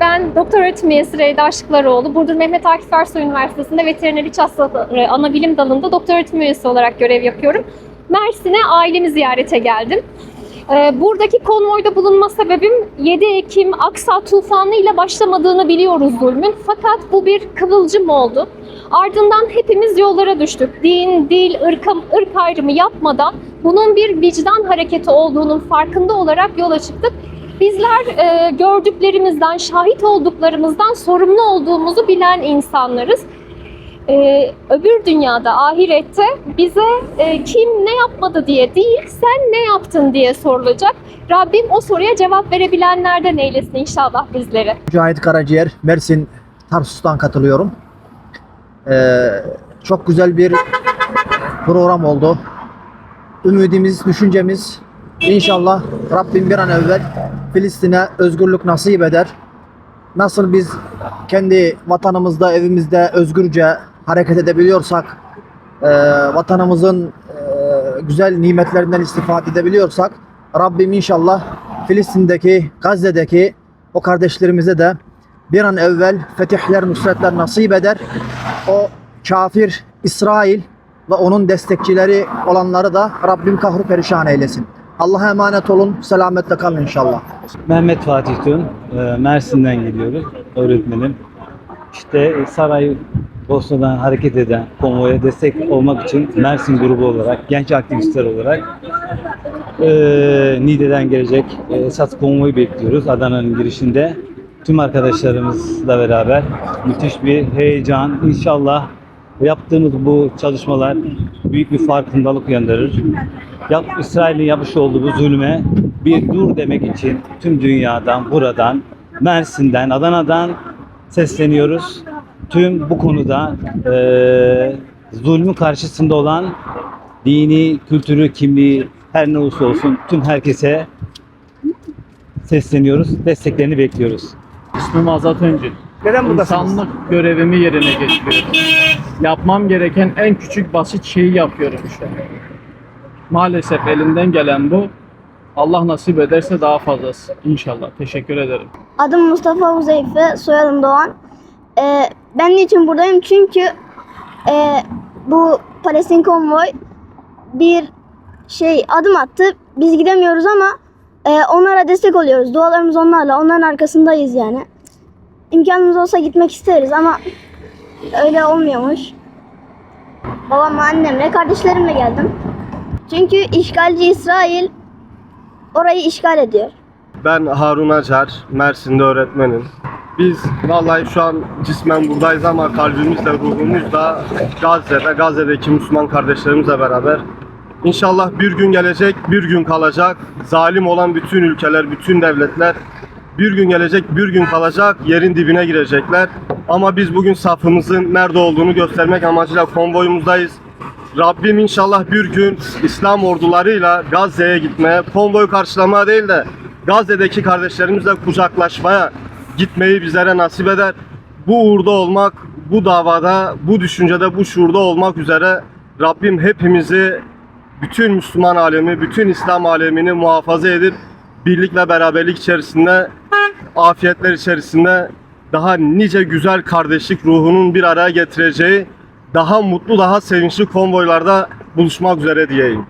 Ben doktor öğretim üyesi Reyda Aşıklaroğlu. Burdur Mehmet Akif Ersoy Üniversitesi'nde veteriner iç hastalıkları anabilim dalında doktor öğretim üyesi olarak görev yapıyorum. Mersin'e ailemi ziyarete geldim. Buradaki konvoyda bulunma sebebim 7 Ekim Aksa tufanı ile başlamadığını biliyoruz zulmün. Fakat bu bir kıvılcım oldu. Ardından hepimiz yollara düştük. Din, dil, ırk ayrımı yapmadan bunun bir vicdan hareketi olduğunun farkında olarak yola çıktık. Bizler gördüklerimizden, şahit olduklarımızdan sorumlu olduğumuzu bilen insanlarız. Öbür dünyada, ahirette bize kim ne yapmadı diye değil, sen ne yaptın diye sorulacak. Rabbim o soruya cevap verebilenlerden eylesin inşallah bizleri. Cahit Karaciğer, Mersin Tarsus'tan katılıyorum. Çok güzel bir program oldu. Ümidimiz, düşüncemiz inşallah Rabbim bir an evvel Filistin'e özgürlük nasip eder. Nasıl biz kendi vatanımızda, evimizde özgürce hareket edebiliyorsak, vatanımızın güzel nimetlerinden istifade edebiliyorsak, Rabbim inşallah Filistin'deki, Gazze'deki o kardeşlerimize de bir an evvel fetihler, nusretler nasip eder. O kafir İsrail ve onun destekçileri olanları da Rabbim kahru perişan eylesin. Allah'a emanet olun, selametle kalın inşallah. Mehmet Fatih Tün, Mersin'den geliyoruz, öğretmenim. İşte Saraybosna'dan hareket eden konvoya destek olmak için Mersin grubu olarak, genç aktivistler olarak Niğde'den gelecek esas konvoyu bekliyoruz Adana'nın girişinde. Tüm arkadaşlarımızla beraber müthiş bir heyecan. İnşallah yaptığımız bu çalışmalar büyük bir farkındalık uyandırır. İsrail'in yapmış olduğu bu zulme bir dur demek için tüm dünyadan, buradan, Mersin'den, Adana'dan sesleniyoruz. Tüm bu konuda zulmün karşısında olan dini, kültürü, kimliği her ne olursa olsun tüm herkese sesleniyoruz. Desteklerini bekliyoruz. İsmim Azat Öncül. Neden buradasınız? İnsanlık görevimi yerine getiriyorum. Yapmam gereken en küçük basit şeyi yapıyorum işte. Maalesef elimden gelen bu. Allah nasip ederse daha fazlası. İnşallah. Teşekkür ederim. Adım Mustafa Uzeyfe, soyadım Doğan. Ben niçin buradayım? Çünkü bu Palestin konvoy bir adım attı. Biz gidemiyoruz ama onlara destek oluyoruz. Dualarımız onlarla. Onların arkasındayız yani. İmkanımız olsa gitmek isteriz ama öyle olmuyormuş. Babamla, annemle, kardeşlerimle geldim. Çünkü işgalci İsrail orayı işgal ediyor. Ben Harun Acar, Mersin'de öğretmenim. Biz vallahi şu an cismen buradayız ama kalbimizle, ruhumuzla Gazze'de, Gazze'deki Müslüman kardeşlerimizle beraber. İnşallah bir gün gelecek, bir gün kalacak. Zalim olan bütün ülkeler, bütün devletler bir gün gelecek, bir gün kalacak, yerin dibine girecekler. Ama biz bugün safımızın nerede olduğunu göstermek amacıyla konvoyumuzdayız. Rabbim inşallah bir gün İslam ordularıyla Gazze'ye gitmeye, konvoyu karşılamaya değil de Gazze'deki kardeşlerimizle kucaklaşmaya gitmeyi bizlere nasip eder. Bu uğurda olmak, bu davada, bu düşüncede, bu şuurda olmak üzere Rabbim hepimizi, bütün Müslüman alemi, bütün İslam alemini muhafaza edip birlik ve beraberlik içerisinde, afiyetler içerisinde daha nice güzel kardeşlik ruhunun bir araya getireceği daha mutlu, daha sevinçli konvoylarda buluşmak üzere diyeyim.